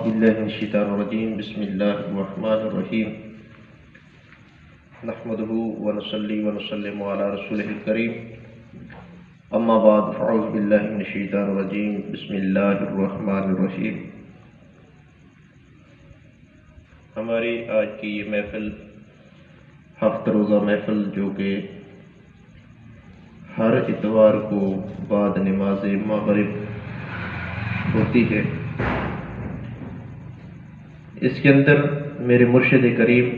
باللہ من الشیطان الرجیم بسم اللہ الرحمن الرحیم نحمدہ ونصلی ونسلم علی رسولہ الکریم اما بعد فاعوذ باللہ من الشیطان الرجیم بسم اللہ الرحمن الرحیم۔ ہماری آج کی یہ محفل ہفتہ روزہ محفل جو کہ ہر اتوار کو بعد نماز مغرب ہوتی ہے، اس کے اندر میرے مرشد کریم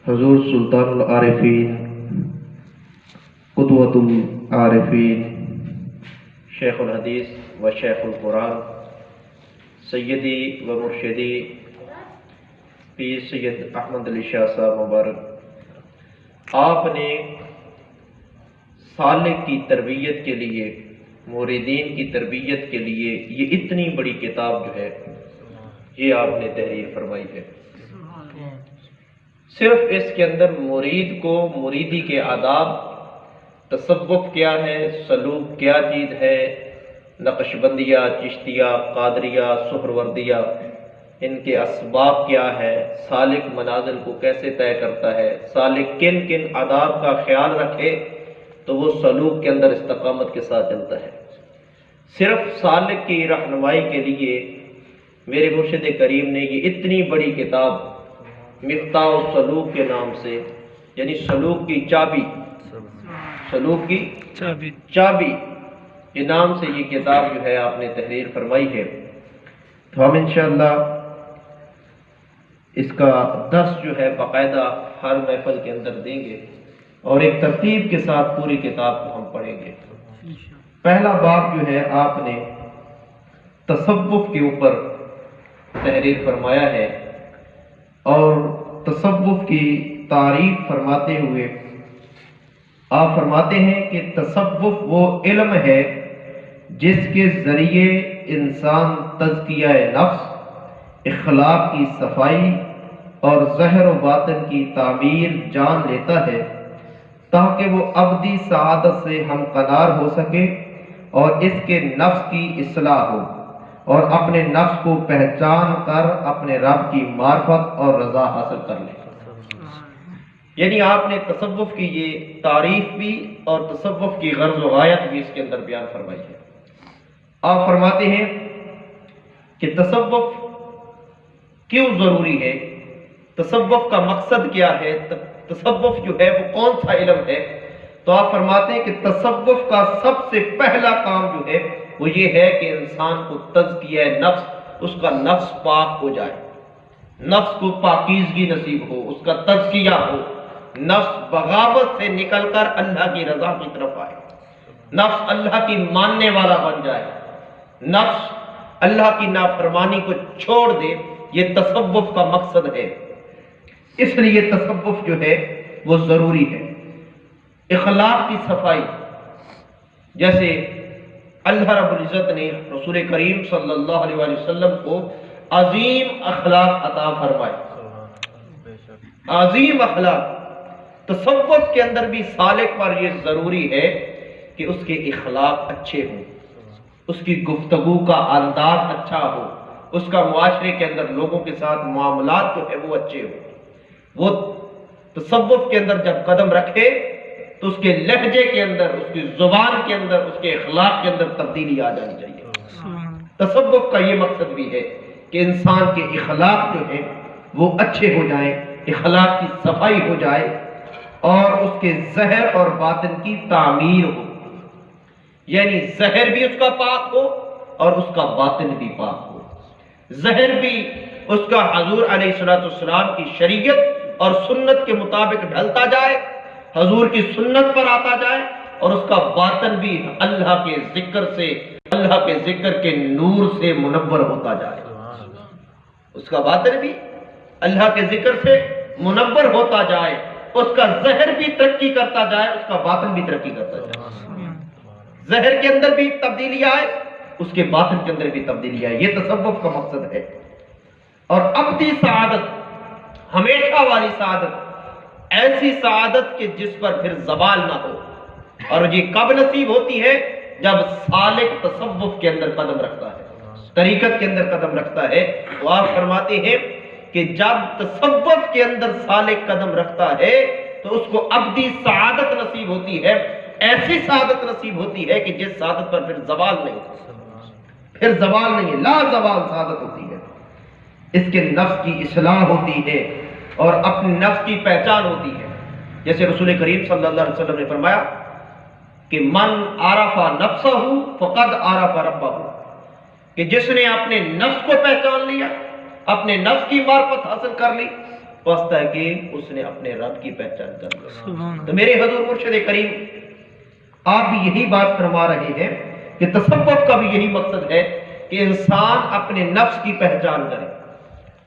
حضور سلطان العارفین قدوۃ العارفین شیخ الحدیث و شیخ القرآن سیدی و مرشدی پیر سید احمد علی شاہ صاحب مبارک، آپ نے سالک کی تربیت کے لیے، موریدین کی تربیت کے لیے یہ اتنی بڑی کتاب جو ہے یہ آپ نے تحریر فرمائی ہے۔ صرف اس کے اندر مرید کو مریدی کے آداب، تصوف کیا ہے، سلوک کیا چیز ہے، نقش بندیہ، چشتیہ، قادریہ، سہروردیہ، ان کے اسباب کیا ہے، سالک منازل کو کیسے طے کرتا ہے، سالک کن کن آداب کا خیال رکھے تو وہ سلوک کے اندر استقامت کے ساتھ چلتا ہے۔ صرف سالک کی رہنمائی کے لیے میرے مرشد کریم نے یہ اتنی بڑی کتاب مفتاح السلوک کے نام سے، یعنی سلوک کی چابی، سلوک کی چابی کے نام سے یہ کتاب جو ہے آپ نے تحریر فرمائی ہے۔ تو ہم انشاءاللہ اس کا درس جو ہے باقاعدہ ہر محفل کے اندر دیں گے اور ایک ترتیب کے ساتھ پوری کتاب کو ہم پڑھیں گے۔ پہلا باب جو ہے آپ نے تصوف کے اوپر تحریر فرمایا ہے، اور تصوف کی تعریف فرماتے ہوئے آپ فرماتے ہیں کہ تصوف وہ علم ہے جس کے ذریعے انسان تزکیہ نفس، اخلاق کی صفائی اور ظاہر و باطن کی تعمیر جان لیتا ہے، تاکہ وہ ابدی سعادت سے ہمکنار ہو سکے اور اس کے نفس کی اصلاح ہو اور اپنے نفس کو پہچان کر اپنے رب کی معرفت اور رضا حاصل کر لے۔ یعنی آپ نے تصوف کی یہ تعریف بھی اور تصوف کی غرض و غایت بھی اس کے اندر بیان فرمائی ہے۔ آپ فرماتے ہیں کہ تصوف کیوں ضروری ہے، تصوف کا مقصد کیا ہے، تصوف جو ہے وہ کون سا علم ہے، تو آپ فرماتے ہیں کہ تصوف کا سب سے پہلا کام جو ہے وہ یہ ہے کہ انسان کو تزکیہ نفس، اس کا نفس پاک ہو جائے، نفس کو پاکیزگی نصیب ہو، اس کا تزکیہ ہو، نفس بغاوت سے نکل کر اللہ کی رضا کی طرف آئے، نفس اللہ کی ماننے والا بن جائے، نفس اللہ کی نافرمانی کو چھوڑ دے۔ یہ تصوف کا مقصد ہے، اس لیے تصوف جو ہے وہ ضروری ہے۔ اخلاق کی صفائی، جیسے اللہ رب العزت نے رسول کریم صلی اللہ علیہ وآلہ وسلم کو عظیم اخلاق عطا فرمائے، عظیم اخلاق۔ تصوف کے اندر بھی سالک پر یہ ضروری ہے کہ اس کے اخلاق اچھے ہوں، اس کی گفتگو کا انداز اچھا ہو، اس کا معاشرے کے اندر لوگوں کے ساتھ معاملات جو ہے وہ اچھے ہوں۔ وہ تصوف کے اندر جب قدم رکھے تو اس کے لہجے کے اندر، اس کی زبان کے اندر، اس کے اخلاق کے اندر تبدیلی آ جانی چاہیے۔ تصوف کا یہ مقصد بھی ہے کہ انسان کے اخلاق جو ہیں وہ اچھے ہو جائیں، اخلاق کی صفائی ہو جائے اور اس کے ظاہر اور باطن کی تعمیر ہو، یعنی ظاہر بھی اس کا پاک ہو اور اس کا باطن بھی پاک ہو۔ ظاہر بھی اس کا حضور علیہ السلام کی شریعت اور سنت کے مطابق ڈھلتا جائے، حضور کی سنت پر آتا جائے، اور اس کا باطن بھی اللہ کے ذکر سے، اللہ کے ذکر کے نور سے منور ہوتا جائے، اس کا باطن بھی اللہ کے ذکر سے منور ہوتا جائے، اس کا ظاہر بھی ترقی کرتا جائے، اس کا باطن بھی ترقی کرتا جائے، ظاہر کے اندر بھی تبدیلی آئے، اس کے باطن کے اندر بھی تبدیلی آئے۔ یہ تصوف کا مقصد ہے۔ اور ابدی سعادت، ہمیشہ والی سعادت، ایسی سعادت کہ جس پر پھر زوال نہ ہو، اور یہ کب نصیب ہوتی ہے؟ جب سالک تصوف کے اندر قدم رکھتا ہے، طریقت کے اندر قدم رکھتا ہے، تو آپ فرماتے ہیں کہ جب تصوف کے اندر سالک قدم رکھتا ہے تو اس کو ابدی سعادت نصیب ہوتی ہے، ایسی سعادت نصیب ہوتی ہے کہ جس سعادت پر پھر زوال نہیں، پھر زوال نہیں ہے، لا زوال سعادت ہوتی ہے۔ اس کے نفس کی اصلاح ہوتی ہے اور اپنے نفس کی پہچان ہوتی ہے، جیسے رسول کریم صلی اللہ علیہ وسلم نے فرمایا کہ من عرف نفسہ فقد عرف ربہ، کہ جس نے اپنے نفس کو پہچان لیا، اپنے نفس کی معرفت حاصل کر لی، پس تحقیق اس نے اپنے رب کی پہچان کر لی۔ تو میرے حضور مرشد کریم آپ بھی یہی بات فرما رہے ہیں کہ تصوف کا بھی یہی مقصد ہے کہ انسان اپنے نفس کی پہچان کرے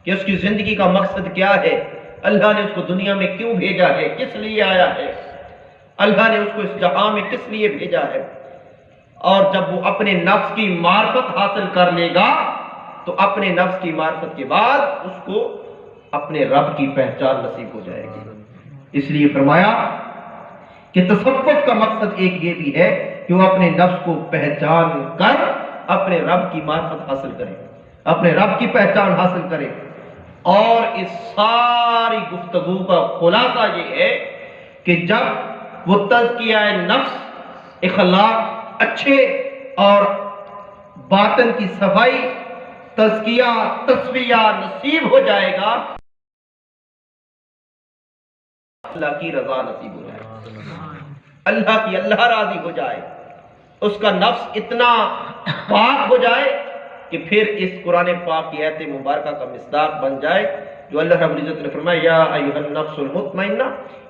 کہ اس کی زندگی کا مقصد کیا ہے، اللہ نے اس کو دنیا میں کیوں بھیجا ہے، کس لیے آیا ہے، اللہ نے اس کو اس جہاں میں کس لیے بھیجا ہے۔ اور جب وہ اپنے نفس کی معرفت حاصل کر لے گا تو اپنے نفس کی معرفت کے بعد اس کو اپنے رب کی پہچان نصیب ہو جائے گی۔ اس لیے فرمایا کہ تصوف کا مقصد ایک یہ بھی ہے کہ وہ اپنے نفس کو پہچان کر اپنے رب کی معرفت حاصل کرے، اپنے رب کی پہچان حاصل کرے۔ اور اس ساری گفتگو کا خلاصہ یہ ہے کہ جب وہ تزکیہ نفس، اخلاق اچھے اور باطن کی صفائی، تزکیہ تصفیہ نصیب ہو جائے گا، اللہ کی رضا نصیب ہو جائے، اللہ راضی ہو جائے، اس کا نفس اتنا پاک ہو جائے کہ پھر اس قرآن پاک کی آیت مبارکہ کا مصداق بن جائے جو اللہ رب العزت نے فرمایا یا ایھا النفس المطمئنہ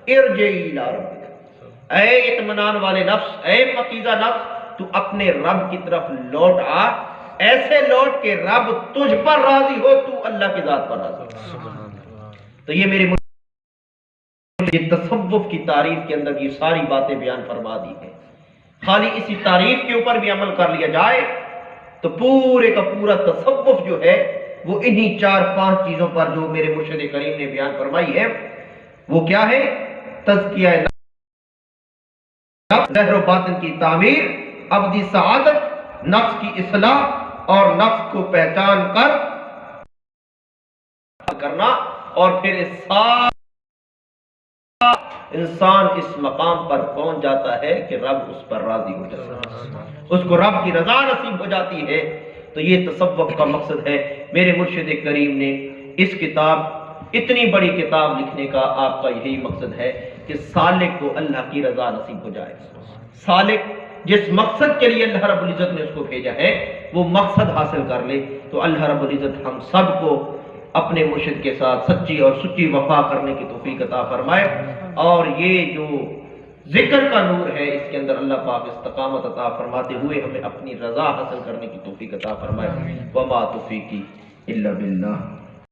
ارجعی الی ربک، اے اطمینان والے نفس، اے پاکیزہ نفس، تو اپنے رب کی طرف لوٹ آ، ایسے لوٹ کہ رب تجھ پر راضی ہو، تو اللہ کی ذات پر راضی ہو۔ تو یہ میرے یہ تصوف کی تعریف کے اندر یہ ساری باتیں بیان فرما دی ہیں۔ خالی اسی تعریف کے اوپر بھی عمل کر لیا جائے تو پورے کا پورا تصوف جو ہے وہ انہی 4-5 چیزوں پر جو میرے مرشد کریم نے بیان فرمائی ہے، وہ کیا ہے؟ تزکیہ نفس، ظاہر و باطن کی تعمیر، ابدی سعادت، نفس کی اصلاح اور نفس کو پہچان کر کرنا، اور پھر اس سارے انسان اس مقام پر پہنچ جاتا ہے کہ رب اس پر راضی ہو جاتا ہے، اس کو رب کی رضا نصیب ہو جاتی ہے۔ تو یہ تصوف کا مقصد ہے۔ میرے مرشد کریم نے اس کتاب، اتنی بڑی کتاب لکھنے کا آپ کا یہی مقصد ہے کہ سالک کو اللہ کی رضا نصیب ہو جائے۔ سالک جس مقصد کے لیے اللہ رب العزت نے اس کو بھیجا ہے وہ مقصد حاصل کر لے، تو اللہ رب العزت ہم سب کو اپنے مرشد کے ساتھ سچی اور سچی وفا کرنے کی توفیق عطا فرمائے، اور یہ جو ذکر کا نور ہے اس کے اندر اللہ پاک استقامت عطا فرماتے ہوئے ہمیں اپنی رضا حاصل کرنے کی توفیق عطا فرمائے۔ وما توفیقی الا باللہ۔